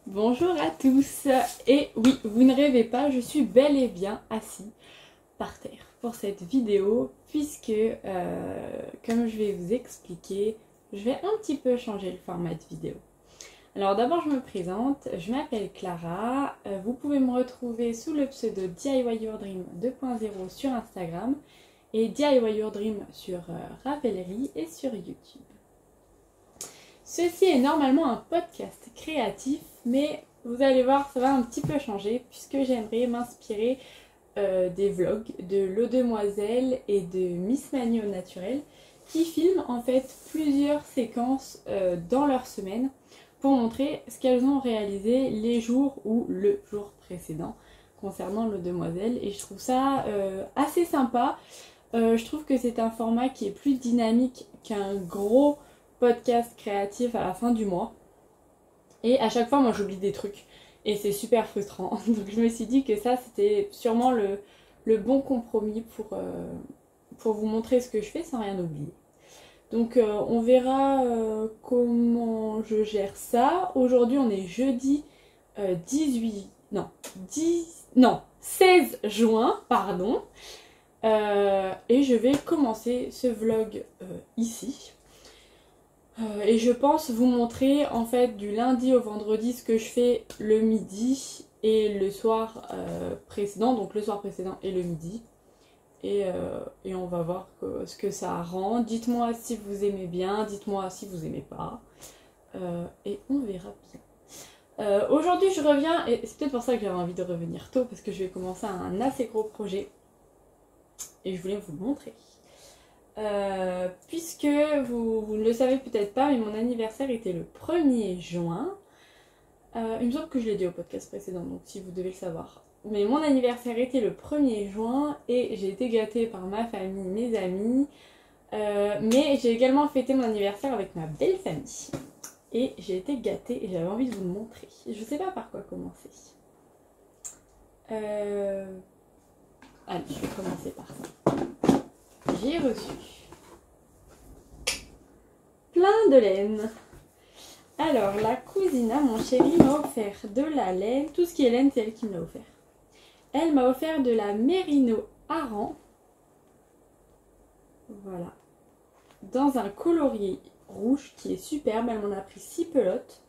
Bonjour à tous. Et oui, vous ne rêvez pas, je suis bel et bien assis par terre pour cette vidéo puisque, comme je vais vous expliquer, je vais un petit peu changer le format de vidéo. Alors d'abord je me présente, je m'appelle Clara, vous pouvez me retrouver sous le pseudo DIY Your Dream 2.0 sur Instagram et DIY Your Dream sur Ravelry et sur YouTube. Ceci est normalement un podcast créatif, mais vous allez voir, ça va un petit peu changer puisque j'aimerais m'inspirer des vlogs de l'Eau Demoiselle et de Miss Mani au Naturel qui filment en fait plusieurs séquences dans leur semaine pour montrer ce qu'elles ont réalisé les jours ou le jour précédent concernant l'Eau Demoiselle, et je trouve ça assez sympa. Je trouve que c'est un format qui est plus dynamique qu'un gros podcast créatif à la fin du mois, et à chaque fois moi j'oublie des trucs et c'est super frustrant, donc je me suis dit que ça c'était sûrement le bon compromis pour vous montrer ce que je fais sans rien oublier. Donc on verra comment je gère ça. Aujourd'hui on est jeudi 16 juin, pardon, et je vais commencer ce vlog ici. Et je pense vous montrer en fait du lundi au vendredi ce que je fais le midi et le soir précédent, donc le soir précédent et le midi. Et on va voir ce que ça rend. Dites-moi si vous aimez bien, dites-moi si vous aimez pas. Et on verra bien. Aujourd'hui je reviens, et c'est peut-être pour ça que j'avais envie de revenir tôt, parce que je vais commencer un assez gros projet. Et je voulais vous le montrer. Puisque vous ne le savez peut-être pas, mais mon anniversaire était le 1er juin. Il me semble que je l'ai dit au podcast précédent, donc si vous devez le savoir. Mais mon anniversaire était le 1er juin et j'ai été gâtée par ma famille, mes amis. Mais j'ai également fêté mon anniversaire avec ma belle famille. Et j'ai été gâtée et j'avais envie de vous le montrer. Je sais pas par quoi commencer. Allez, je vais commencer par ça. J'ai reçu plein de laine. Alors, la cousine à mon chéri m'a offert de la laine. Tout ce qui est laine, c'est elle qui me l'a offert. Elle m'a offert de la Merino Aran. Voilà. Dans un coloris rouge qui est superbe. Elle m'en a pris 6 pelotes.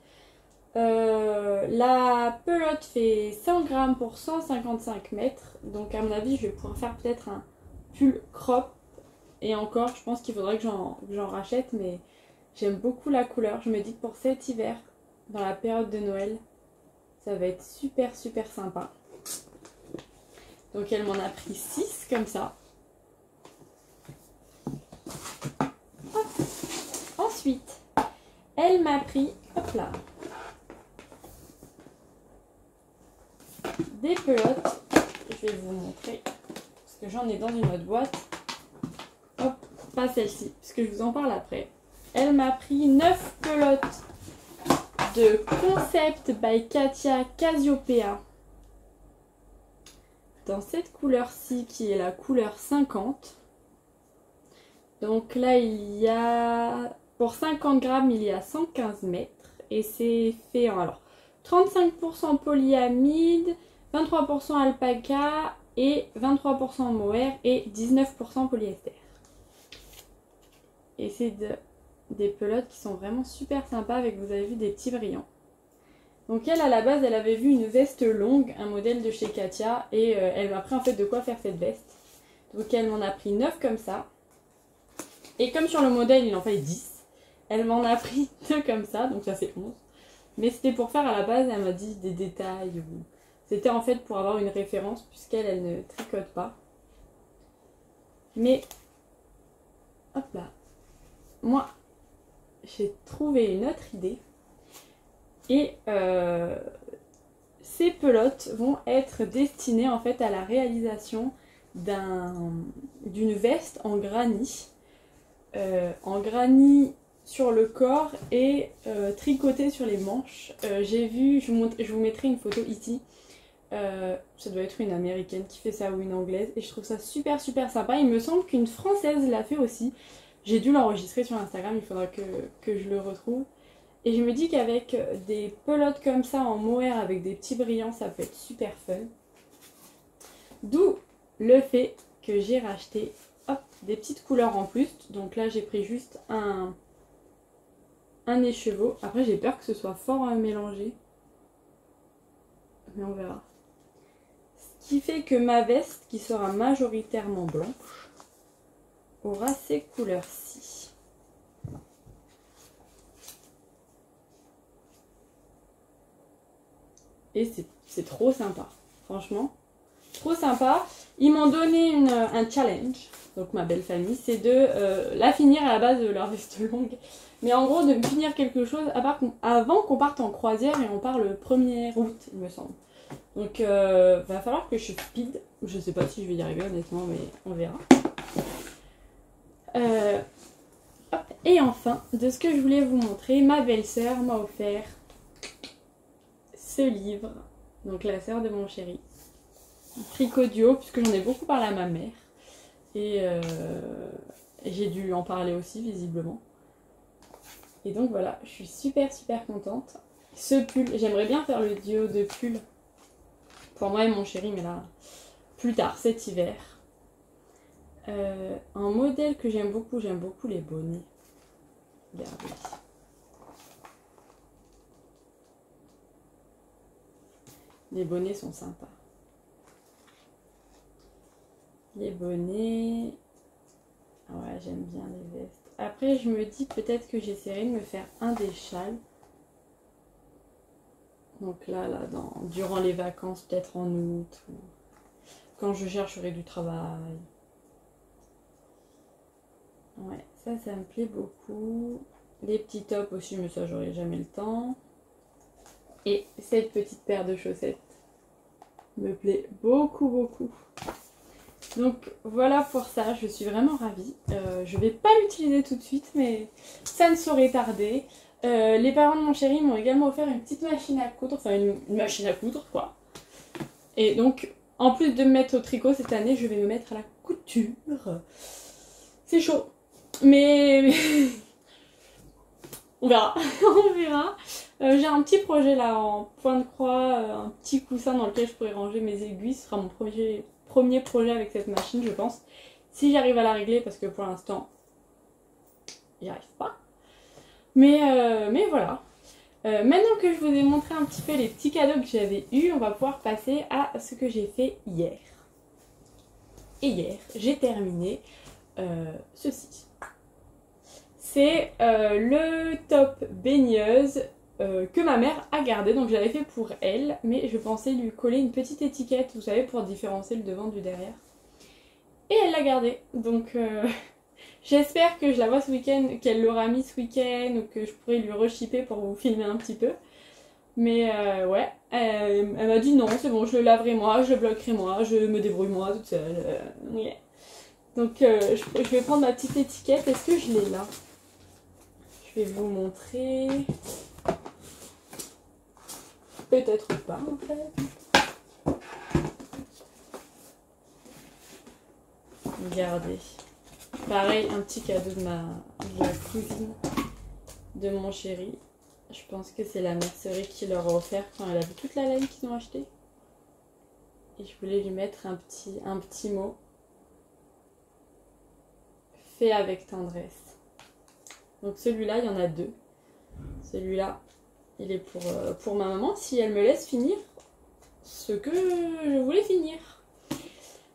La pelote fait 100 grammes pour 155 mètres. Donc, à mon avis, je vais pouvoir faire peut-être un pull crop. Et encore, je pense qu'il faudrait que j'en rachète, mais j'aime beaucoup la couleur. Je me dis que pour cet hiver, dans la période de Noël, ça va être super super sympa. Donc elle m'en a pris 6 comme ça. Hop. Ensuite, elle m'a pris, hop là, des pelotes. Je vais vous montrer, parce que j'en ai dans une autre boîte. Hop, pas celle-ci, puisque je vous en parle après. Elle m'a pris 9 pelotes de Concept by Katia Cassiopeia dans cette couleur-ci qui est la couleur 50. Donc là il y a, pour 50 grammes il y a 115 mètres et c'est fait en 35% polyamide, 23% alpaca et 23% mohair et 19% polyester. Et c'est des pelotes qui sont vraiment super sympas avec, vous avez vu, des petits brillants. Donc elle, à la base, elle avait vu une veste longue, un modèle de chez Katia, et elle m'a appris en fait de quoi faire cette veste. Donc elle m'en a pris 9 comme ça. Et comme sur le modèle, il en fallait 10, elle m'en a pris 2 comme ça, donc ça fait 11. Mais c'était pour faire, à la base, elle m'a dit des détails. C'était en fait pour avoir une référence, puisqu'elle, elle ne tricote pas. Mais, hop là. Moi, j'ai trouvé une autre idée. Et ces pelotes vont être destinées en fait à la réalisation d'une veste en granit. En granit sur le corps et tricotée sur les manches. J'ai vu, je vous mettrai une photo ici. Ça doit être une américaine qui fait ça ou une anglaise. Et je trouve ça super super sympa. Il me semble qu'une française l'a fait aussi. J'ai dû l'enregistrer sur Instagram, il faudra que je le retrouve. Et je me dis qu'avec des pelotes comme ça en mohair avec des petits brillants, ça peut être super fun. D'où le fait que j'ai racheté des petites couleurs en plus. Donc là j'ai pris juste un écheveau. Après j'ai peur que ce soit fort mélangé. Mais on verra. Ce qui fait que ma veste, qui sera majoritairement blanche, aura ces couleurs-ci. Et c'est trop sympa, franchement. Trop sympa. Ils m'ont donné un challenge, donc ma belle famille, c'est de la finir à la base de leur veste longue. Mais en gros, de me finir quelque chose avant qu'on parte en croisière et on part le 1er août, il me semble. Donc, va falloir que je suis speed. Je sais pas si je vais y arriver, honnêtement, mais on verra. Et enfin, de ce que je voulais vous montrer, ma belle-sœur m'a offert ce livre. Donc, la sœur de mon chéri. Tricot duo, puisque j'en ai beaucoup parlé à ma mère. Et j'ai dû en parler aussi, visiblement. Et donc, voilà, je suis super contente. Ce pull, j'aimerais bien faire le duo de pull pour moi et mon chéri, mais là, plus tard, cet hiver. Un modèle que j'aime beaucoup les bonnets. Regardez. Les bonnets sont sympas. Les bonnets. Ouais, j'aime bien les vestes. Après, je me dis peut-être que j'essaierai de me faire un des châles. Donc là, durant les vacances, peut-être en août, ou quand je chercherai du travail. Ouais, ça me plaît beaucoup. Les petits tops aussi, mais ça, j'aurai jamais le temps. Et cette petite paire de chaussettes me plaît beaucoup. Donc voilà pour ça, je suis vraiment ravie. Je vais pas l'utiliser tout de suite, mais ça ne saurait tarder. Les parents de mon chéri m'ont également offert une petite machine à coudre, enfin une machine à coudre quoi. Et donc, en plus de me mettre au tricot cette année, je vais me mettre à la couture. C'est chaud, mais on verra, on verra. J'ai un petit projet là en point de croix, un petit coussin dans lequel je pourrais ranger mes aiguilles. Ce sera mon premier projet avec cette machine, je pense. Si j'arrive à la régler, parce que pour l'instant, j'y arrive pas. Mais voilà. Maintenant que je vous ai montré un petit peu les petits cadeaux que j'avais eus, on va pouvoir passer à ce que j'ai fait hier. Et hier, j'ai terminé ceci. C'est le top baigneuse que ma mère a gardé. Donc je l'avais fait pour elle, mais je pensais lui coller une petite étiquette, vous savez, pour différencier le devant du derrière. Et elle l'a gardé. Donc j'espère que je la vois ce week-end, qu'elle l'aura mis ce week-end, ou que je pourrai lui reshipper pour vous filmer un petit peu. Mais ouais, elle m'a dit non, c'est bon, je le laverai moi, je le bloquerai moi, je me débrouille moi toute seule. Yeah. Donc je vais prendre ma petite étiquette. Est-ce que je l'ai là? Je vais vous montrer. Peut-être pas en fait. Regardez. Pareil, un petit cadeau de la cousine de mon chéri. Je pense que c'est la mercerie qui leur a offert quand elle a vu toute la laine qu'ils ont acheté. Et je voulais lui mettre un petit mot. Fait avec tendresse. Donc celui-là, il y en a deux. Celui-là, il est pour ma maman, si elle me laisse finir ce que je voulais finir.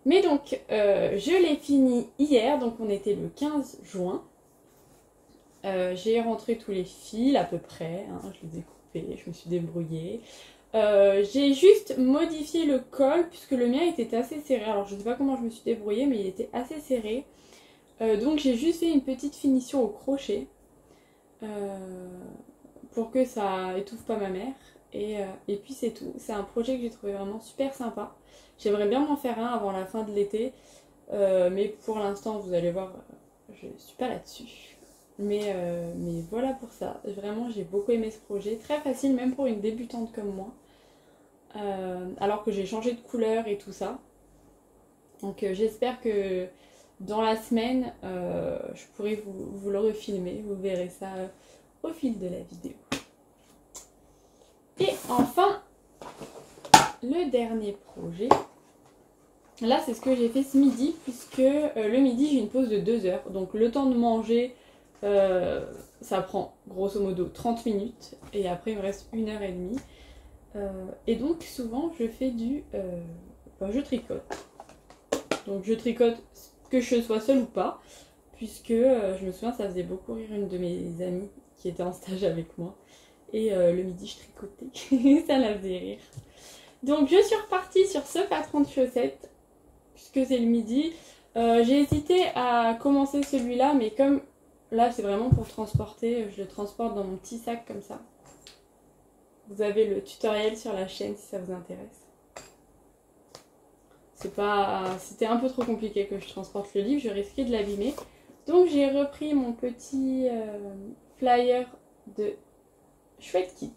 Mais donc, je l'ai fini hier, donc on était le 15 juin. J'ai rentré tous les fils à peu près, hein, je les ai coupés, je me suis débrouillée. J'ai juste modifié le col puisque le mien était assez serré. Alors je ne sais pas comment je me suis débrouillée, mais il était assez serré. Donc j'ai juste fait une petite finition au crochet pour que ça étouffe pas ma mère. Et puis c'est tout. C'est un projet que j'ai trouvé vraiment super sympa. J'aimerais bien m'en faire un avant la fin de l'été. Mais pour l'instant, vous allez voir, je suis pas là-dessus. Mais voilà pour ça. Vraiment, j'ai beaucoup aimé ce projet. Très facile, même pour une débutante comme moi. Alors que j'ai changé de couleur et tout ça. Donc j'espère que dans la semaine, je pourrai vous le refilmer. Vous verrez ça au fil de la vidéo. enfin, le dernier projet. Là, c'est ce que j'ai fait ce midi, puisque le midi, j'ai une pause de 2 heures. Donc, le temps de manger, ça prend grosso modo 30 minutes. Et après, il me reste 1h30. Et donc, souvent, je fais je tricote. Donc, je tricote que je sois seule ou pas. Puisque, je me souviens, ça faisait beaucoup rire une de mes amies qui était en stage avec moi. Et le midi, je tricotais. Ça la faisait rire. Donc, je suis repartie sur ce patron de chaussettes. Puisque c'est le midi. J'ai hésité à commencer celui-là, mais comme là c'est vraiment pour transporter, je le transporte dans mon petit sac comme ça. Vous avez le tutoriel sur la chaîne si ça vous intéresse. C'était un peu trop compliqué que je transporte le livre, je risquais de l'abîmer. Donc j'ai repris mon petit flyer de Chouette Kit.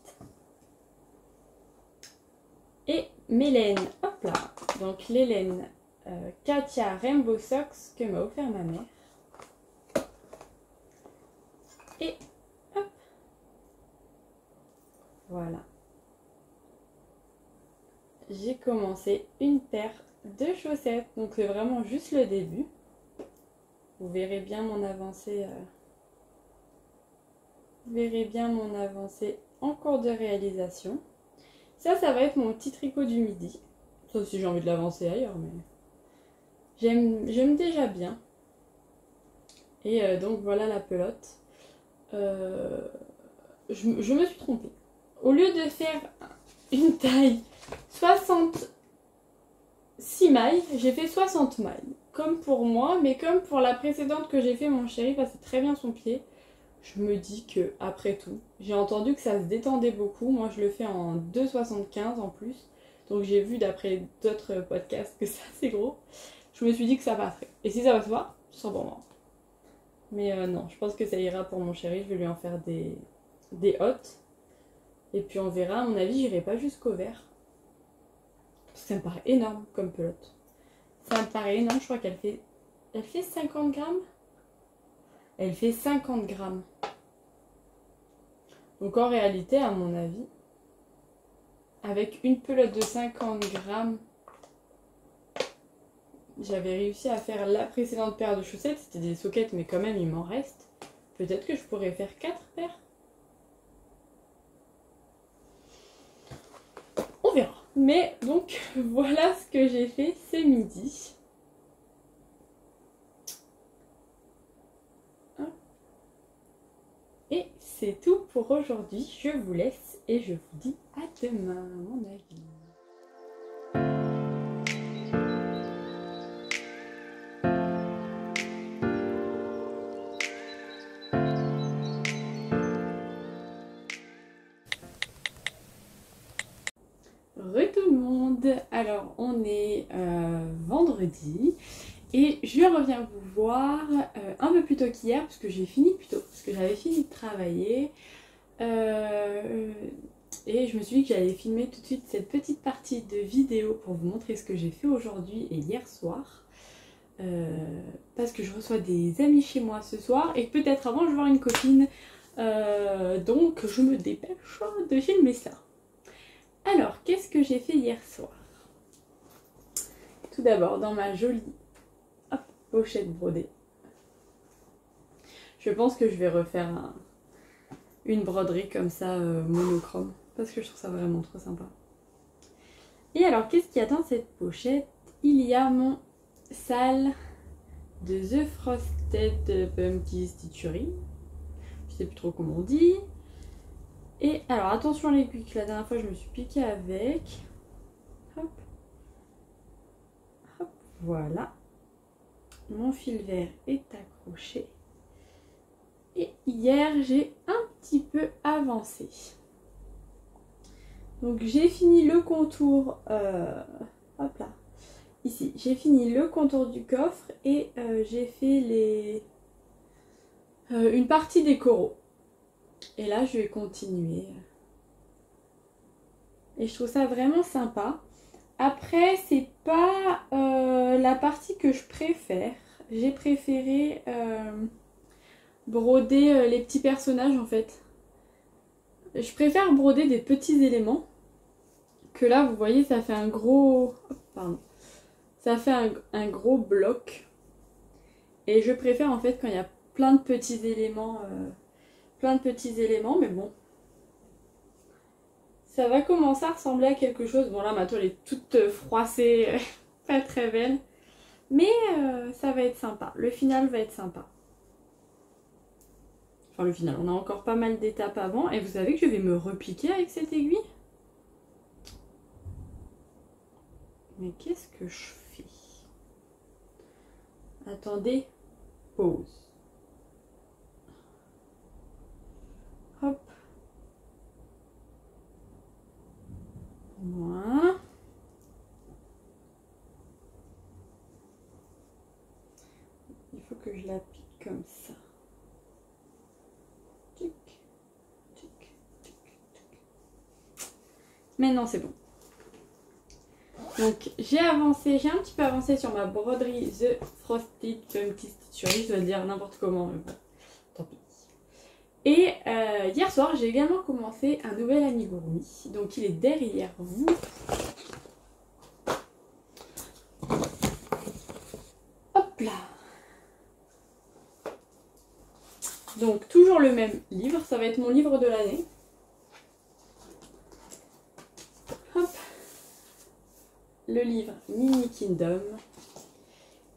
Et mes laines, hop là, donc les laines Katia Rainbow Socks que m'a offert ma mère. Et hop, voilà. J'ai commencé une paire de chaussettes. Donc c'est vraiment juste le début. Vous verrez bien mon avancée. Vous verrez bien mon avancée en cours de réalisation. Ça va être mon petit tricot du midi. Sauf si j'ai envie de l'avancer ailleurs, mais j'aime déjà bien. Et donc voilà la pelote. Je me suis trompée. Au lieu de faire une taille 66 mailles, j'ai fait 60 mailles. Comme pour moi, mais comme pour la précédente que j'ai fait, mon chéri passait très bien son pied. Je me dis que, après tout, j'ai entendu que ça se détendait beaucoup. Moi, je le fais en 2,75 en plus. Donc j'ai vu d'après d'autres podcasts que c'est assez gros. Je me suis dit que ça passerait. Et si ça passe pas, ce sera pour moi. Mais non, je pense que ça ira pour mon chéri. Je vais lui en faire des hottes. Et puis on verra. À mon avis, j'irai pas jusqu'au vert. Parce que ça me paraît énorme comme pelote. Ça me paraît énorme. Je crois qu'elle fait... Elle fait 50 grammes. Elle fait 50 grammes. Donc en réalité, à mon avis, avec une pelote de 50 grammes, j'avais réussi à faire la précédente paire de chaussettes. C'était des soquettes, mais quand même, il m'en reste. Peut-être que je pourrais faire 4 paires. On verra. Mais donc, voilà ce que j'ai fait ce midi. Et c'est tout pour aujourd'hui. Je vous laisse et je vous dis à demain, à mon avis. Tout le monde, alors on est vendredi et je reviens vous voir un peu plus tôt qu'hier parce que j'ai fini plus tôt, parce que j'avais fini de travailler et je me suis dit que j'allais filmer tout de suite cette petite partie de vidéo pour vous montrer ce que j'ai fait aujourd'hui et hier soir parce que je reçois des amis chez moi ce soir et peut-être avant je vais voir une copine donc je me dépêche de filmer ça. Alors, qu'est-ce que j'ai fait hier soir? Tout d'abord, dans ma jolie pochette brodée. Je pense que je vais refaire une broderie comme ça, monochrome. Parce que je trouve ça vraiment trop sympa. Et alors, qu'est-ce qu'il y a dans cette pochette? Il y a mon sale de The Frosted Pumpkin Stitchery. Je sais plus trop comment on dit. Et alors attention à l'aiguille, que la dernière fois je me suis piquée avec. Hop. Hop, voilà. Mon fil vert est accroché. Et hier j'ai un petit peu avancé. Donc j'ai fini le contour. Hop là. Ici, j'ai fini le contour du coffre et j'ai fait une partie des coraux. Et là, je vais continuer. Et je trouve ça vraiment sympa. Après, c'est pas la partie que je préfère. J'ai préféré broder les petits personnages en fait. Je préfère broder des petits éléments. que là, vous voyez, ça fait un gros... Pardon. Ça fait un gros bloc. Et je préfère en fait quand il y a plein de petits éléments. Mais bon. Ça va commencer à ressembler à quelque chose. Bon là, ma toile est toute froissée, pas très belle. Mais ça va être sympa. Le final va être sympa. Enfin le final, on a encore pas mal d'étapes avant. Et vous savez que je vais me repiquer avec cette aiguille? Mais qu'est-ce que je fais? Attendez. Pause. Hop. Voilà. Il faut que je la pique comme ça. Tic, tic, tic, tic. Maintenant c'est bon. Donc j'ai un petit peu avancé sur ma broderie The Frosted Pumpkin Stitchery, je dois le dire n'importe comment, mais bon, tant pis. Et hier soir j'ai également commencé un nouvel amigurumi, donc il est derrière vous. Hop là. Donc toujours le même livre, ça va être mon livre de l'année. Hop. Le livre Mini Kingdom.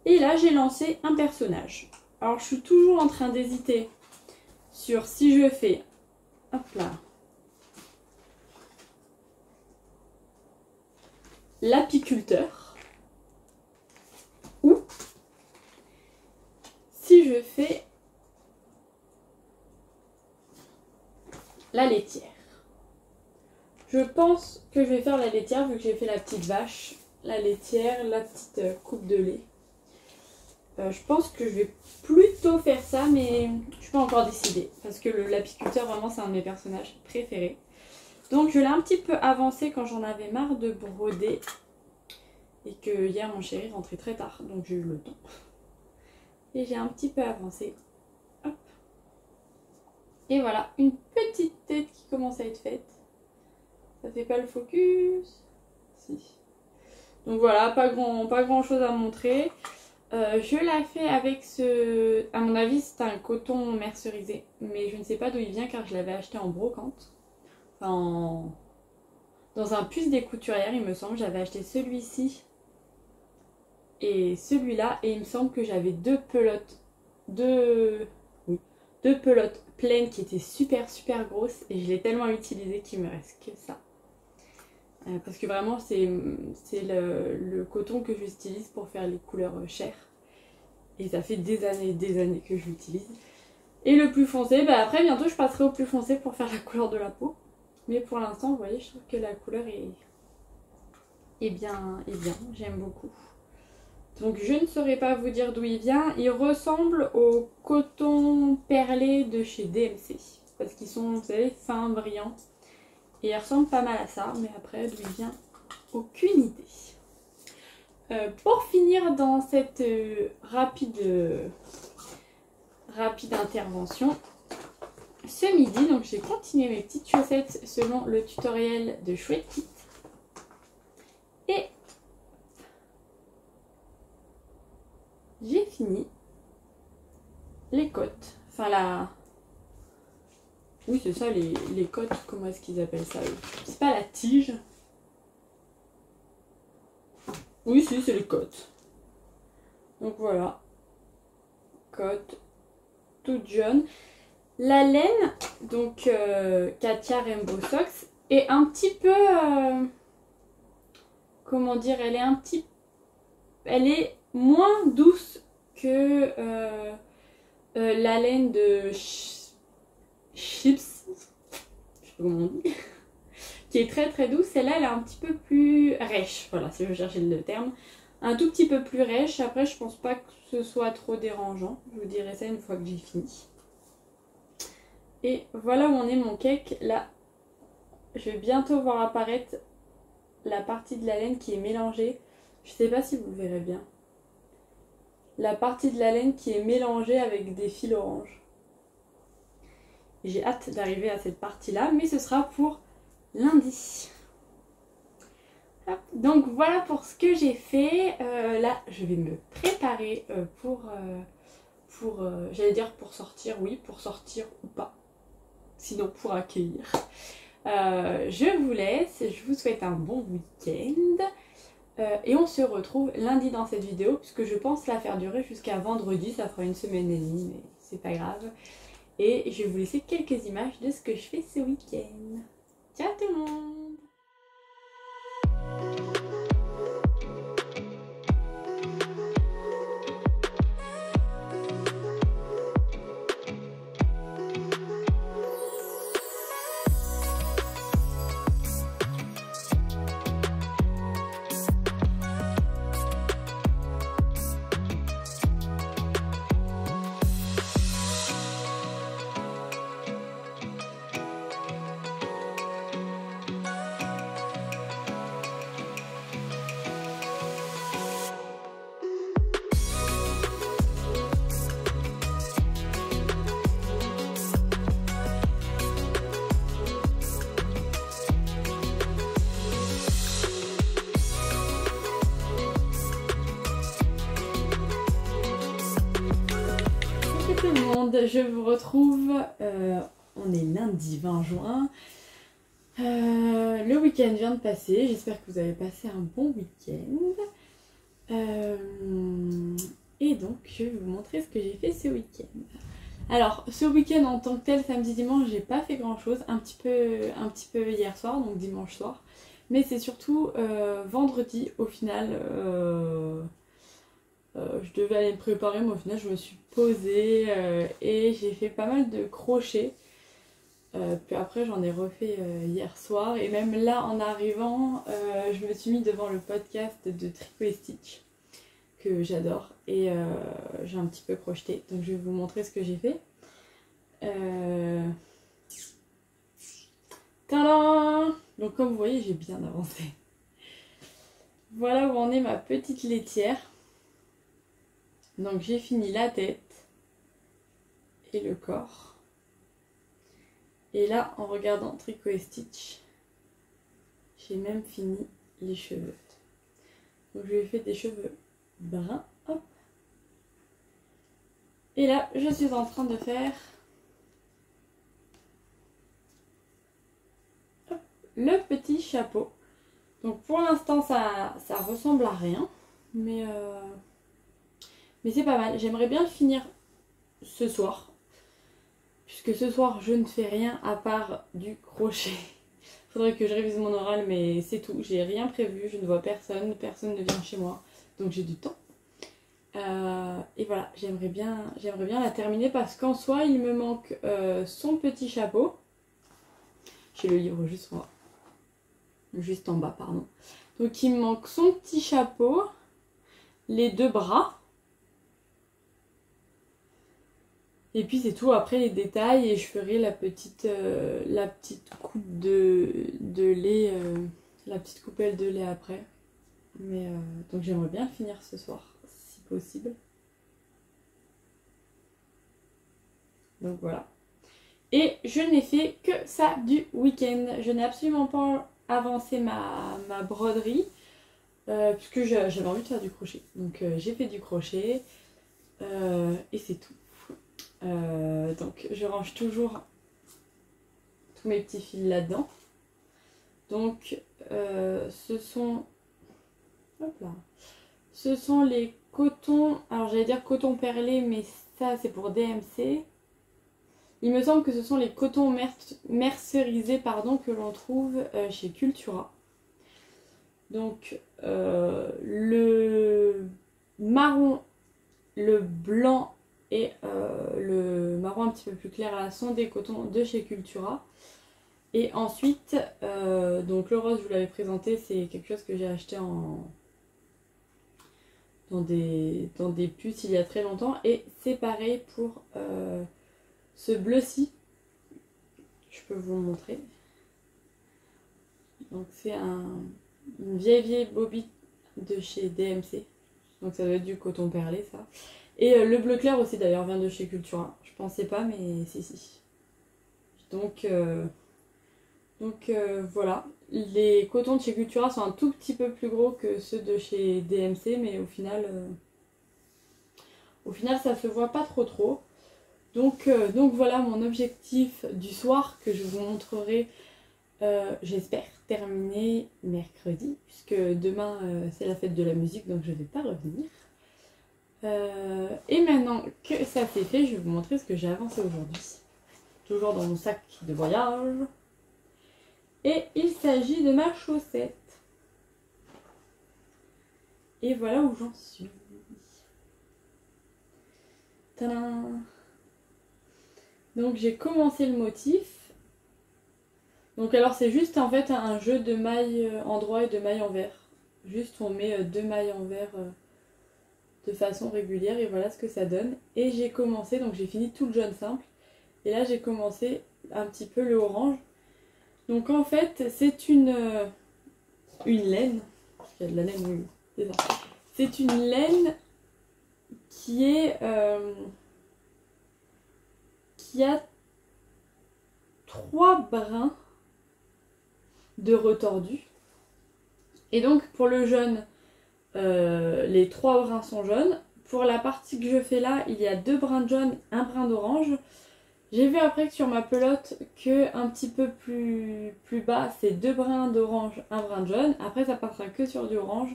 Et là j'ai lancé un personnage. Alors je suis toujours en train d'hésiter sur si je fais, hop là, l'apiculteur ou si je fais la laitière. Je pense que je vais faire la laitière vu que j'ai fait la petite vache, la laitière, la petite coupe de lait. Je pense que je vais plutôt faire ça, mais je ne suis pas encore décidée. Parce que l'apiculteur, vraiment, c'est un de mes personnages préférés. Donc, je l'ai un petit peu avancé quand j'en avais marre de broder. Et que hier, mon chéri rentrait très tard. Donc, j'ai eu le temps. Et j'ai un petit peu avancé. Hop. Et voilà, une petite tête qui commence à être faite. Ça fait pas le focus? Si. Donc voilà, pas grand chose à montrer. Je la fais avec ce... À mon avis, c'est un coton mercerisé. Mais je ne sais pas d'où il vient car je l'avais acheté en brocante. Enfin, dans un puce des couturières, il me semble. J'avais acheté celui-ci et celui-là. Et il me semble que j'avais deux pelotes pleines qui étaient super grosses. Et je l'ai tellement utilisé qu'il me reste que ça. Parce que vraiment c'est le coton que j'utilise pour faire les couleurs chères. Et ça fait des années que je l'utilise. Et le plus foncé, bah après bientôt je passerai au plus foncé pour faire la couleur de la peau. Mais pour l'instant vous voyez je trouve que la couleur est bien, j'aime beaucoup. Donc je ne saurais pas vous dire d'où il vient. Il ressemble au coton perlé de chez DMC. Parce qu'ils sont, vous savez, fins, brillants. Et il ressemble pas mal à ça, mais après d'où il vient, aucune idée. Pour finir dans cette rapide intervention, ce midi, donc j'ai continué mes petites chaussettes selon le tutoriel de Chouette Kit. Et j'ai fini les côtes, enfin la... Oui, c'est ça, les côtes, comment est-ce qu'ils appellent ça eux? C'est pas la tige. Oui, si, c'est les côtes. Donc voilà. Côtes, toute jaune. La laine, donc Katia Rainbow Socks, est un petit peu... comment dire? Elle est moins douce que la laine de... Chips, je sais pas comment on dit, qui est très douce. Celle-là, elle est un petit peu plus rêche, voilà, si je cherchais le terme. Un tout petit peu plus rêche. Après, je pense pas que ce soit trop dérangeant. Je vous dirai ça une fois que j'ai fini. Et voilà où on est mon cake. Là, je vais bientôt voir apparaître la partie de la laine qui est mélangée. Je sais pas si vous le verrez bien. La partie de la laine qui est mélangée avec des fils orange. J'ai hâte d'arriver à cette partie-là, mais ce sera pour lundi. Hop. Donc voilà pour ce que j'ai fait. Là, je vais me préparer j'allais dire pour sortir, oui, pour sortir ou pas. Sinon pour accueillir. Je vous laisse, je vous souhaite un bon week-end. Et on se retrouve lundi dans cette vidéo, puisque je pense la faire durer jusqu'à vendredi. Ça fera une semaine et demie, mais c'est pas grave. Et je vais vous laisser quelques images de ce que je fais ce week-end. Ciao tout le monde! Tout le monde, je vous retrouve, on est lundi 20 juin, le week-end vient de passer, j'espère que vous avez passé un bon week-end, et donc je vais vous montrer ce que j'ai fait ce week-end. Alors ce week-end en tant que tel, samedi dimanche, j'ai pas fait grand chose, un petit peu hier soir, donc dimanche soir, mais c'est surtout vendredi au final. Je devais aller me préparer, mais au final je me suis posée et j'ai fait pas mal de crochets. Puis après j'en ai refait hier soir, et même là en arrivant je me suis mis devant le podcast de Tricot et Stitch que j'adore, et j'ai un petit peu crocheté, donc je vais vous montrer ce que j'ai fait. Tadam! Donc comme vous voyez, j'ai bien avancé. Voilà où en est ma petite laitière. Donc j'ai fini la tête et le corps. Et là, en regardant Tricot et Stitch, j'ai même fini les cheveux. Donc je lui ai fait des cheveux bruns. Hop. Et là, je suis en train de faire le petit chapeau. Donc pour l'instant, ça ressemble à rien. Mais c'est pas mal. J'aimerais bien le finir ce soir. Puisque ce soir, je ne fais rien à part du crochet. Faudrait que je révise mon oral, mais c'est tout. J'ai rien prévu, je ne vois personne, personne ne vient chez moi. Donc j'ai du temps. Et voilà, j'aimerais bien la terminer, parce qu'en soi, il me manque son petit chapeau. J'ai le livre juste en bas, pardon. Donc il me manque son petit chapeau, les deux bras. Et puis c'est tout, après les détails, et je ferai la petite coupe de lait, la petite coupelle de lait après. Mais donc j'aimerais bien le finir ce soir, si possible. Donc voilà. Et je n'ai fait que ça du week-end. Je n'ai absolument pas avancé ma broderie, puisque j'avais envie de faire du crochet. Donc j'ai fait du crochet, et c'est tout. Donc je range toujours tous mes petits fils là-dedans. Donc ce sont les cotons, alors j'allais dire coton perlé, mais ça c'est pour DMC. Il me semble que ce sont les cotons mercerisés, pardon, que l'on trouve chez Cultura. Donc le marron, le blanc et le marron un petit peu plus clair là sont des cotons de chez Cultura. Et ensuite, donc le rose, je vous l'avais présenté, c'est quelque chose que j'ai acheté dans des puces il y a très longtemps. Et c'est pareil pour ce bleu-ci. Je peux vous le montrer. Donc c'est une vieille bobine de chez DMC. Donc ça doit être du coton perlé, ça. Et le bleu clair aussi d'ailleurs vient de chez Cultura. Je pensais pas, mais si. Donc Donc voilà, les cotons de chez Cultura sont un tout petit peu plus gros que ceux de chez DMC, mais au final ça se voit pas trop. Donc voilà mon objectif du soir que je vous montrerai, j'espère, terminé mercredi, puisque demain c'est la fête de la musique, donc je ne vais pas revenir. Et maintenant que ça c'est fait, je vais vous montrer ce que j'ai avancé aujourd'hui. Toujours dans mon sac de voyage. Et il s'agit de ma chaussette. Et voilà où j'en suis. Tadam! Donc j'ai commencé le motif. Donc alors c'est juste en fait un jeu de mailles endroit et de mailles envers. Juste on met deux mailles envers de façon régulière et voilà ce que ça donne. Et j'ai commencé, donc j'ai fini tout le jaune simple. Et là j'ai commencé un petit peu le orange. Donc en fait c'est une laine. Parce qu'il y a de la laine, oui, c'est ça. C'est une laine qui a 3 brins de retordu. Et donc pour le jaune, les 3 brins sont jaunes. Pour la partie que je fais là, il y a 2 brins de jaune, 1 brin d'orange. J'ai vu après que sur ma pelote que un petit peu plus bas, c'est 2 brins d'orange, 1 brin de jaune. Après ça passera que sur du orange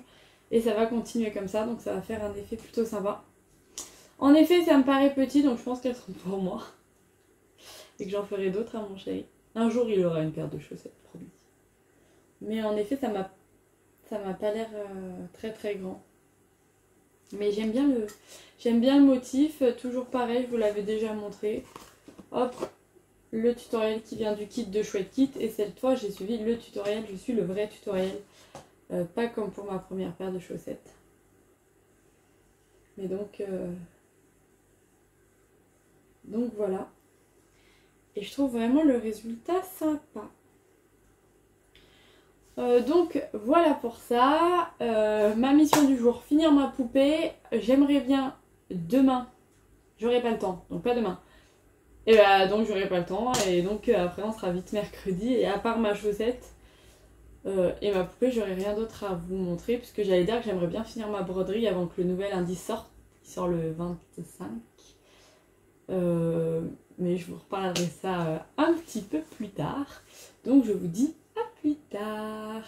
et ça va continuer comme ça, donc ça va faire un effet plutôt sympa. En effet ça me paraît petit, donc je pense qu'elles sont pour moi. Et que j'en ferai d'autres à mon chéri. Un jour il aura une paire de chaussettes, promis. Mais en effet ça m'a pas l'air très très grand. Mais j'aime bien le motif, toujours pareil, je vous l'avais déjà montré. Hop, le tutoriel qui vient du kit de Chouette Kit, et cette fois j'ai suivi le tutoriel, je suis le vrai tutoriel, pas comme pour ma première paire de chaussettes. Mais donc voilà, et je trouve vraiment le résultat sympa. Donc voilà pour ça, ma mission du jour, finir ma poupée. J'aimerais bien demain, j'aurai pas le temps, donc pas demain. Et bah, donc j'aurai pas le temps et donc après on sera vite mercredi et à part ma chaussette et ma poupée j'aurai rien d'autre à vous montrer puisque j'allais dire que j'aimerais bien finir ma broderie avant que le nouvel indice sorte, qui sort le 25. Mais je vous reparlerai ça un petit peu plus tard. Donc je vous dis à plus tard.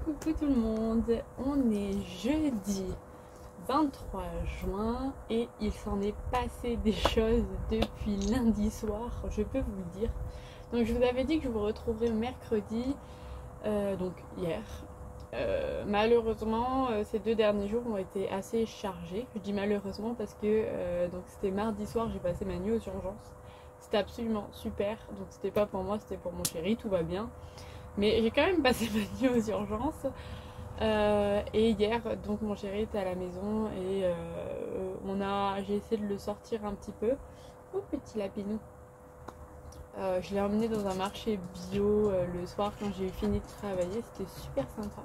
Coucou tout le monde, on est jeudi 23 juin et il s'en est passé des choses depuis lundi soir, je peux vous le dire. Donc je vous avais dit que je vous retrouverai mercredi, donc hier. Malheureusement, ces 2 derniers jours ont été assez chargés. Je dis malheureusement parce que donc c'était mardi soir, j'ai passé ma nuit aux urgences. C'était absolument super, donc c'était pas pour moi, c'était pour mon chéri, tout va bien. Mais j'ai quand même passé ma nuit aux urgences. Et hier, donc mon chéri était à la maison et j'ai essayé de le sortir un petit peu. Oh petit lapinou. Je l'ai emmené dans un marché bio le soir quand j'ai fini de travailler. C'était super sympa.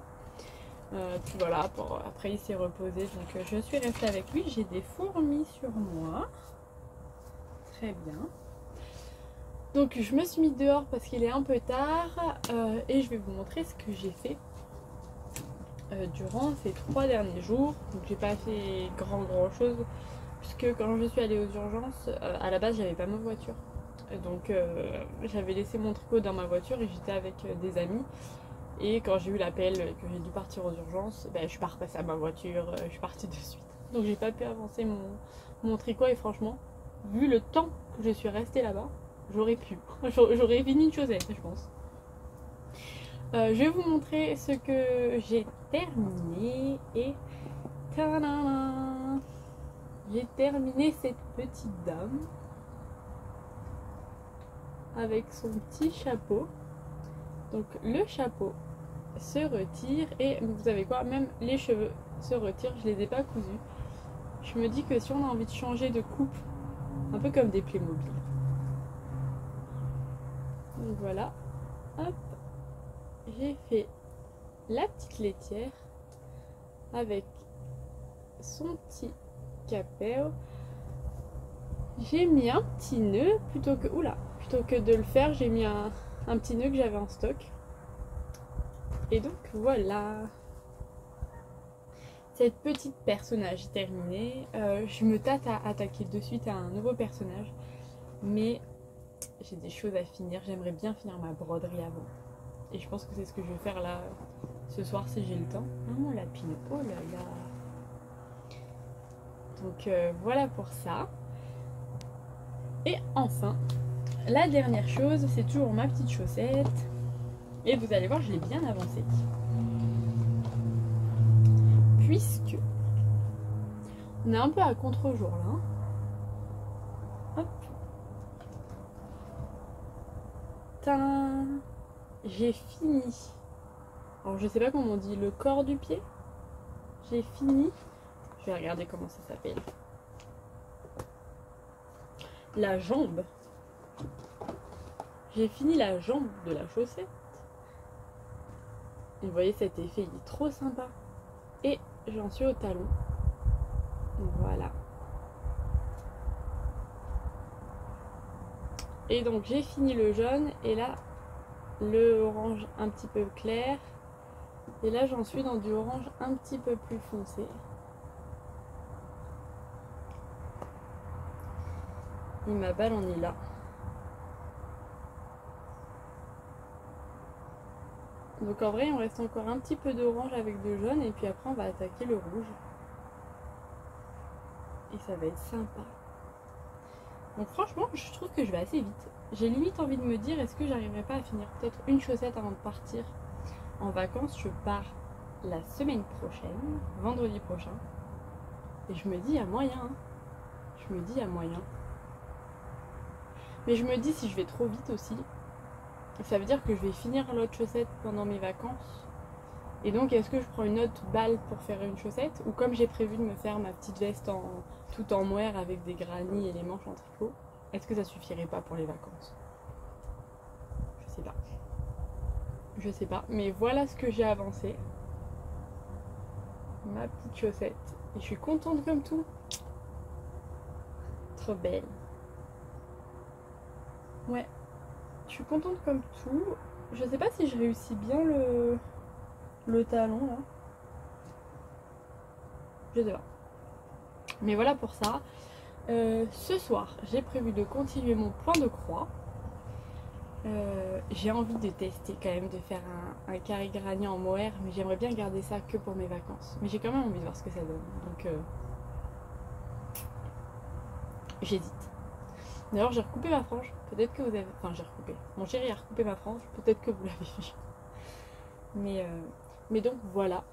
Puis voilà, après il s'est reposé. Donc je suis restée avec lui. J'ai des fourmis sur moi. Très bien. Donc je me suis mise dehors parce qu'il est un peu tard et je vais vous montrer ce que j'ai fait durant ces 3 derniers jours. Donc j'ai pas fait grand chose puisque quand je suis allée aux urgences, à la base j'avais pas ma voiture. Donc j'avais laissé mon tricot dans ma voiture et j'étais avec des amis. Et quand j'ai eu l'appel que j'ai dû partir aux urgences, je suis pas repassée à ma voiture, je suis partie de suite. Donc j'ai pas pu avancer mon tricot et franchement, vu le temps que je suis restée là-bas, j'aurais pu. J'aurais fini une chaussette, je pense. Je vais vous montrer ce que j'ai terminé et tadam, j'ai terminé cette petite dame avec son petit chapeau. Donc le chapeau se retire et vous savez quoi, même les cheveux se retirent. Je les ai pas cousus. je me dis que si on a envie de changer de coupe, un peu comme des Playmobil. Donc voilà, hop, j'ai fait la petite laitière avec son petit capéo. J'ai mis un petit nœud plutôt que de le faire, j'ai mis un petit nœud que j'avais en stock. Et donc voilà, cette petite personnage est terminée. Je me tâte à attaquer de suite à un nouveau personnage, mais j'ai des choses à finir. J'aimerais bien finir ma broderie avant. Et je pense que c'est ce que je vais faire là ce soir si j'ai le temps. Ah mon lapine, oh là là. Donc voilà pour ça. Et enfin, la dernière chose, c'est toujours ma petite chaussette. Et vous allez voir, je l'ai bien avancée. Puisque on est un peu à contre-jour là. Hop. Tain. J'ai fini. Alors je sais pas comment on dit, le corps du pied. J'ai fini. Je vais regarder comment ça s'appelle. La jambe. J'ai fini la jambe de la chaussette. Et vous voyez cet effet, il est trop sympa. Et j'en suis au talon. Voilà. Et donc j'ai fini le jaune et là le orange un petit peu clair. Et là j'en suis dans du orange un petit peu plus foncé. Et ma balle en est là. Donc en vrai il me reste encore un petit peu d'orange avec de jaune et puis après on va attaquer le rouge. Et ça va être sympa. Donc franchement je trouve que je vais assez vite. J'ai limite envie de me dire est-ce que j'arriverai pas à finir peut-être une chaussette avant de partir en vacances. Je pars la semaine prochaine, vendredi prochain. Et je me dis il y a moyen. Hein. Je me dis il y a moyen. Mais je me dis si je vais trop vite aussi, ça veut dire que je vais finir l'autre chaussette pendant mes vacances. Et donc est-ce que je prends une autre balle pour faire une chaussette ou comme j'ai prévu de me faire ma petite veste tout en moire avec des granny et les manches en tricot, est-ce que ça suffirait pas pour les vacances? Je sais pas. Je sais pas. Mais voilà ce que j'ai avancé. Ma petite chaussette. Et je suis contente comme tout. Trop belle. Ouais. Je suis contente comme tout. Je sais pas si je réussis bien le talon là. Je sais pas. Mais voilà pour ça. Ce soir, j'ai prévu de continuer mon point de croix. J'ai envie de tester quand même de faire un carré granny en mohair, mais j'aimerais bien garder ça que pour mes vacances. Mais j'ai quand même envie de voir ce que ça donne. Donc j'hésite. D'ailleurs j'ai recoupé ma frange. Peut-être que vous avez... Enfin j'ai recoupé. Mon chéri a recoupé ma frange. Peut-être que vous l'avez vu. Mais donc voilà.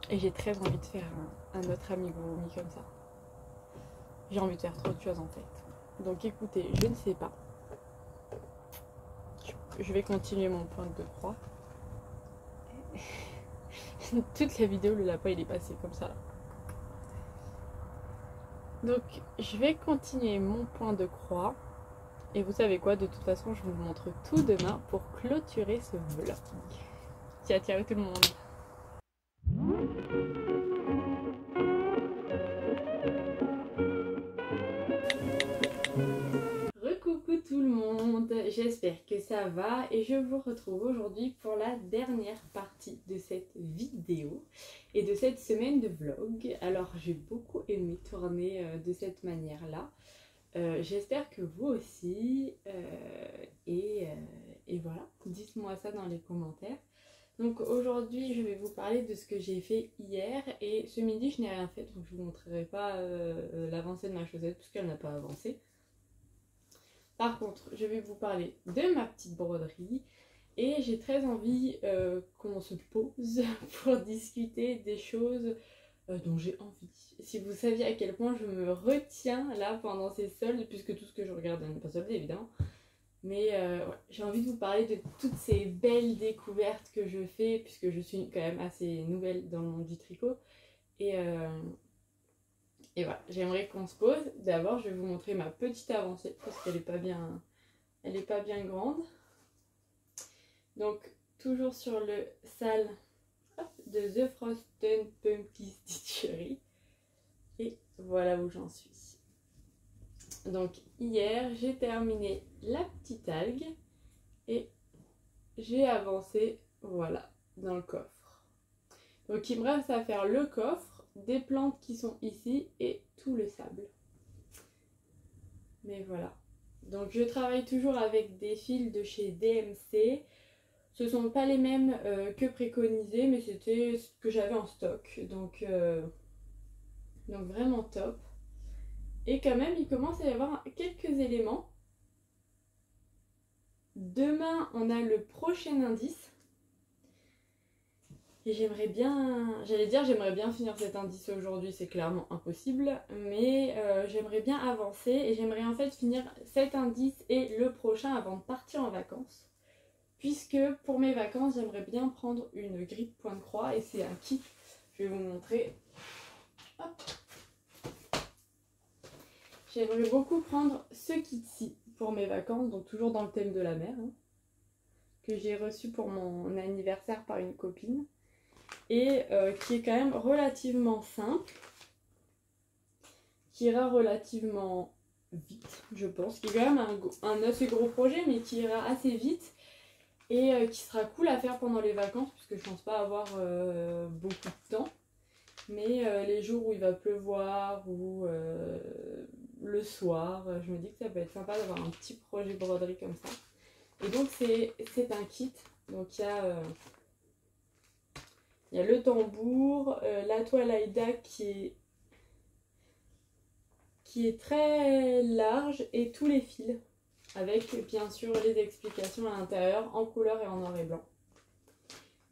Et j'ai très envie de faire un autre amigurumi comme ça. J'ai envie de faire trop de choses en fait. Donc écoutez, je ne sais pas. Je vais continuer mon point de croix. Toute la vidéo, le lapin il est passé comme ça. Donc je vais continuer mon point de croix. Et vous savez quoi, de toute façon je vous montre tout demain pour clôturer ce vlog qui a attiré tout le monde. Recoucou tout le monde, j'espère que ça va et je vous retrouve aujourd'hui pour la dernière partie de cette vidéo et de cette semaine de vlog. Alors j'ai beaucoup aimé tourner de cette manière là. J'espère que vous aussi et voilà, dites-moi ça dans les commentaires. Donc aujourd'hui je vais vous parler de ce que j'ai fait hier et ce midi je n'ai rien fait donc je vous montrerai pas l'avancée de ma chaussette puisqu'elle n'a pas avancé. Par contre je vais vous parler de ma petite broderie et j'ai très envie qu'on se pose pour discuter des choses dont j'ai envie. Si vous saviez à quel point je me retiens là pendant ces soldes, puisque tout ce que je regarde n'est pas soldé évidemment, mais ouais, j'ai envie de vous parler de toutes ces belles découvertes que je fais, puisque je suis quand même assez nouvelle dans le monde du tricot, et Et voilà, j'aimerais qu'on se pose. D'abord, je vais vous montrer ma petite avancée parce qu'elle n'est pas bien, elle est pas bien grande. Donc, toujours sur le sale de The Frosted Pumpkin Stitchery. Et voilà où j'en suis. Donc, hier, j'ai terminé la petite algue et j'ai avancé, voilà, dans le coffre. Donc, il me reste à faire le coffre, des plantes qui sont ici et tout le sable. Mais voilà. Donc, je travaille toujours avec des fils de chez DMC. Ce ne sont pas les mêmes que préconisés, mais c'était ce que j'avais en stock. Donc vraiment top. Et quand même, il commence à y avoir quelques éléments. Demain, on a le prochain indice. Et j'aimerais bien... j'aimerais bien finir cet indice aujourd'hui, c'est clairement impossible. Mais j'aimerais bien avancer et j'aimerais en fait finir cet indice et le prochain avant de partir en vacances. Puisque pour mes vacances, j'aimerais bien prendre une grille point de croix et c'est un kit. Je vais vous montrer. Hop. J'aimerais beaucoup prendre ce kit-ci pour mes vacances, donc toujours dans le thème de la mer, hein, que j'ai reçu pour mon anniversaire par une copine et qui est quand même relativement simple, qui ira relativement vite, je pense, qui est quand même un assez gros projet, mais qui ira assez vite. Et qui sera cool à faire pendant les vacances puisque je pense pas avoir beaucoup de temps, mais les jours où il va pleuvoir ou le soir, je me dis que ça peut être sympa d'avoir un petit projet broderie comme ça. Et donc c'est un kit, donc il y a le tambour, la toile Aïda qui est très large et tous les fils, avec bien sûr les explications à l'intérieur en couleur et en noir et blanc.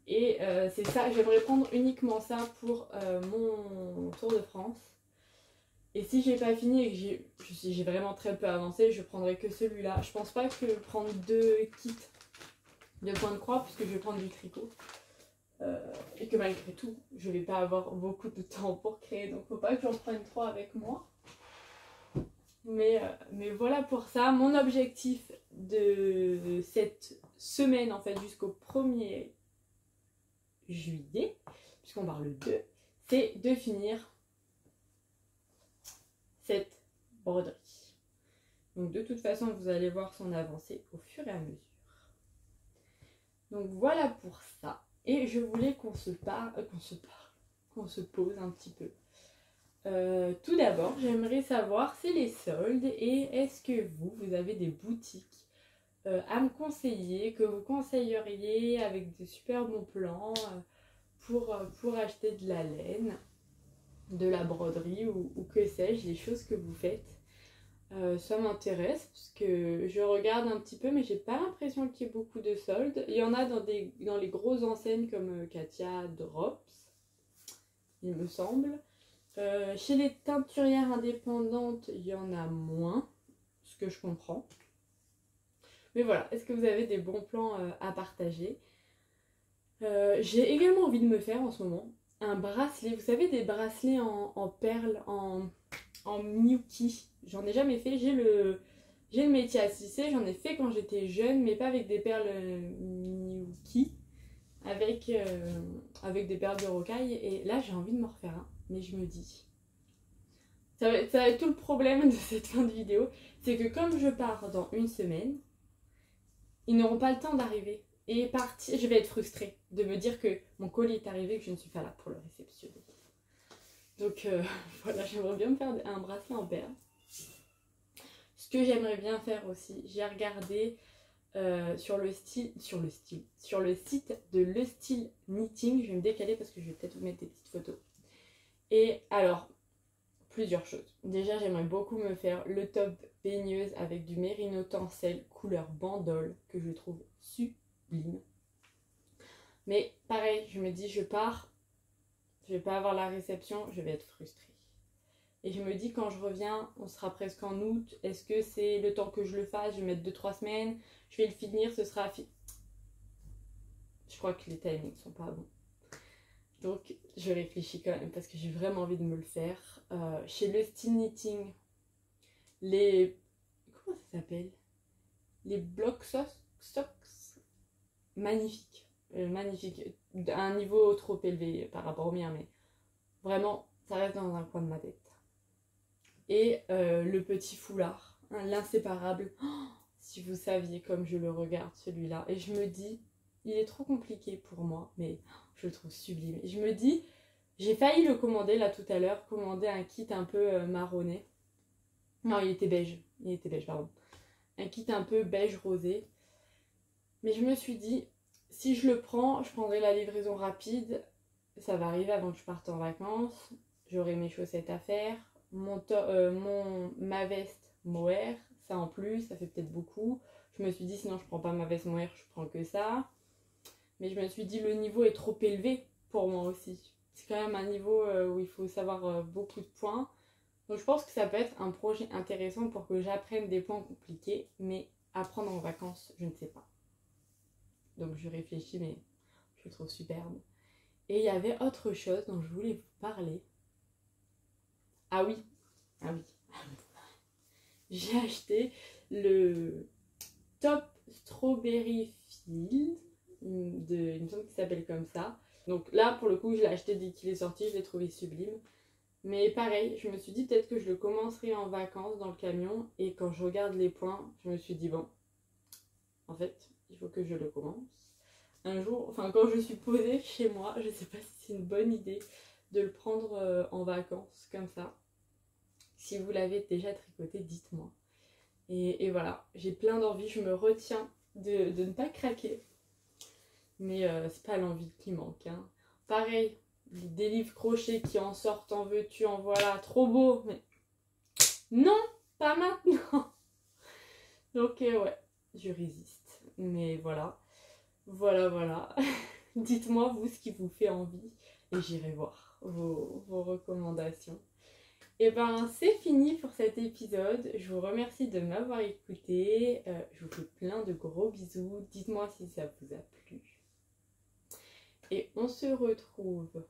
Et c'est ça, j'aimerais prendre uniquement ça pour mon Tour de France. Et si j'ai pas fini et que j'ai vraiment très peu avancé, je prendrai que celui-là. Je pense pas que prendre 2 kits de point de croix, puisque je vais prendre du tricot. Et que malgré tout, je vais pas avoir beaucoup de temps pour créer, donc faut pas que j'en prenne 3 avec moi. Mais voilà pour ça, mon objectif de cette semaine, en fait, jusqu'au 1er juillet, puisqu'on parle le 2, c'est de finir cette broderie. Donc de toute façon, vous allez voir son avancée au fur et à mesure. Donc voilà pour ça. Et je voulais qu'on se pose un petit peu. Tout d'abord, j'aimerais savoir c'est les soldes et est-ce que vous avez des boutiques à me conseiller, que vous conseilleriez avec de super bons plans pour acheter de la laine, de la broderie ou que sais-je, les choses que vous faites. Ça m'intéresse parce que je regarde un petit peu mais j'ai pas l'impression qu'il y ait beaucoup de soldes. Il y en a dans les grosses enseignes comme Katia, Drops, il me semble. Chez les teinturières indépendantes, il y en a moins, ce que je comprends. Mais voilà, est-ce que vous avez des bons plans à partager? J'ai également envie de me faire en ce moment un bracelet. Vous savez, des bracelets en perles, en Miyuki. J'en ai jamais fait. J'ai le métier à tisser. J'en ai fait quand j'étais jeune, mais pas avec des perles Miyuki. Avec des perles de rocaille. Et là, j'ai envie de me refaire un. Mais je me dis... Ça va être tout le problème de cette fin de vidéo. C'est que comme je pars dans une semaine, ils n'auront pas le temps d'arriver. Et partir, je vais être frustrée de me dire que mon colis est arrivé et que je ne suis pas là pour le réceptionner. Donc voilà, j'aimerais bien me faire un bracelet en perles. Ce que j'aimerais bien faire aussi, j'ai regardé sur le site de Le Style Knitting. Je vais me décaler parce que je vais peut-être vous mettre des petites photos. Et alors, plusieurs choses. Déjà, j'aimerais beaucoup me faire le top baigneuse avec du mérino tencel couleur bandole que je trouve sublime. Mais pareil, je me dis, je pars, je vais pas avoir la réception, je vais être frustrée. Et je me dis, quand je reviens, on sera presque en août. Est-ce que c'est le temps que je le fasse? Je vais mettre 2-3 semaines, je vais le finir, ce sera... Je crois que les timings sont pas bons. Donc je réfléchis quand même parce que j'ai vraiment envie de me le faire. Chez le Steel Knitting, les... Comment ça s'appelle? Les blocs stocks. Magnifique. Magnifique. À un niveau trop élevé par rapport au mien, mais vraiment, ça reste dans un coin de ma tête. Et le petit foulard, hein, l'inséparable. Oh, si vous saviez comme je le regarde celui-là. Et je me dis, il est trop compliqué pour moi, mais je le trouve sublime. Et je me dis, j'ai failli le commander là tout à l'heure, commander un kit un peu marronné. Non, il était beige. Il était beige, pardon. Un kit un peu beige rosé. Mais je me suis dit, si je le prends, je prendrai la livraison rapide. Ça va arriver avant que je parte en vacances. J'aurai mes chaussettes à faire. Ma veste mohair, ça en plus, ça fait peut-être beaucoup. Je me suis dit, sinon je prends pas ma veste mohair, je prends que ça. Mais je me suis dit, le niveau est trop élevé pour moi aussi. C'est quand même un niveau où il faut savoir beaucoup de points. Donc je pense que ça peut être un projet intéressant pour que j'apprenne des points compliqués, mais apprendre en vacances, je ne sais pas. Donc je réfléchis, mais je le trouve superbe. Et il y avait autre chose dont je voulais vous parler. Ah oui, ah oui. J'ai acheté le Top Strawberry Field, il me semble qu'il s'appelle comme ça. Donc là, pour le coup, je l'ai acheté dès qu'il est sorti, je l'ai trouvé sublime. Mais pareil, je me suis dit peut-être que je le commencerai en vacances dans le camion. Et quand je regarde les points, je me suis dit bon, en fait, il faut que je le commence. Un jour, enfin quand je suis posée chez moi, je sais pas si c'est une bonne idée de le prendre en vacances comme ça. Si vous l'avez déjà tricoté, dites-moi. Et voilà, j'ai plein d'envie, je me retiens de ne pas craquer. Mais c'est pas l'envie qui manque. Hein. Pareil, des livres crochets qui en sortent, en veux-tu, en voilà, trop beau. Mais non, pas maintenant. Donc ouais, je résiste. Mais voilà, voilà. Dites-moi vous ce qui vous fait envie et j'irai voir vos recommandations. Et ben c'est fini pour cet épisode. Je vous remercie de m'avoir écouté. Je vous fais plein de gros bisous. Dites-moi si ça vous a plu. Et on se retrouve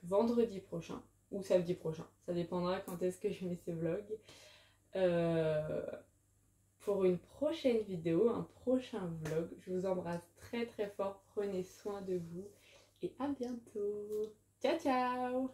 vendredi prochain ou samedi prochain. Ça dépendra quand est-ce que je mets ce vlog. Pour une prochaine vidéo, un prochain vlog. Je vous embrasse très très fort. Prenez soin de vous et à bientôt. Ciao ciao.